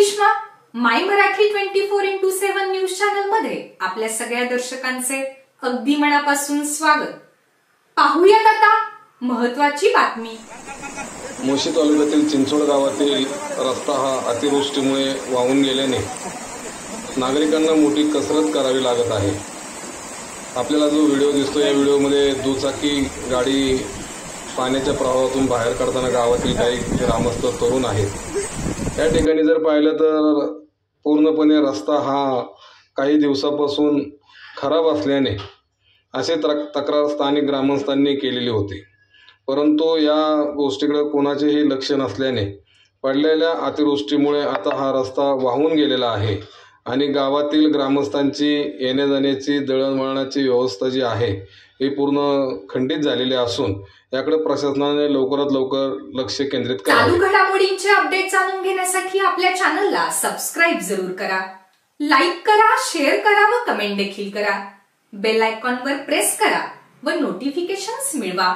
सुषमा, माय Marathi 24x7 news channel मध्ये आपल्या सगळ्या दर्शकांचे अगदी मनापासून स्वागत। पाहूयात आता महत्त्वाची बातमी। मोशी तालुक्यातील चिंचोड गावातील रस्ता हा अतिवृष्टीमुळे वाहून गेल्याने नागरिकांना मोठी कसरत करावी लागत आहे। आपल्याला जो व्हिडिओ दिसतो या व्हिडिओमध्ये दुचाकी गाडी पाण्याच्या प्रवाहातून बाहेर काढताना गावातील काही ग्रामस्थ तरुण आहेत। या ठिकाणी जर पाहिलं तर पूर्णपणे रस्ता हा काही दिवसापासून खराब असल्याने असे तक्रार स्थानिक ग्रामस्थांनी केलेली होती, परंतु या गोष्टीकडे कोणाचेही लक्ष नसल्याने पडलेल्या अतिवृष्टीमुळे आता हा रस्ता वाहून गेलेला आहे आणि गावातील ग्रामस्थांची येण्या जाण्याची दळणवळणाची व्यवस्था जी आहे ही पूर्ण खंडित झालेली असून याकडे प्रशासनाने लवकरात लवकर लक्ष केंद्रित करावे। चालू घडामोडींचे अपडेट जाणून घेण्यासाठी आपल्या चॅनलला सबस्क्राइब जरूर करा, लाईक करा, शेअर करा व कमेंट देखील करा। बेल आयकॉनवर प्रेस करा व नोटिफिकेशन्स मिळवा।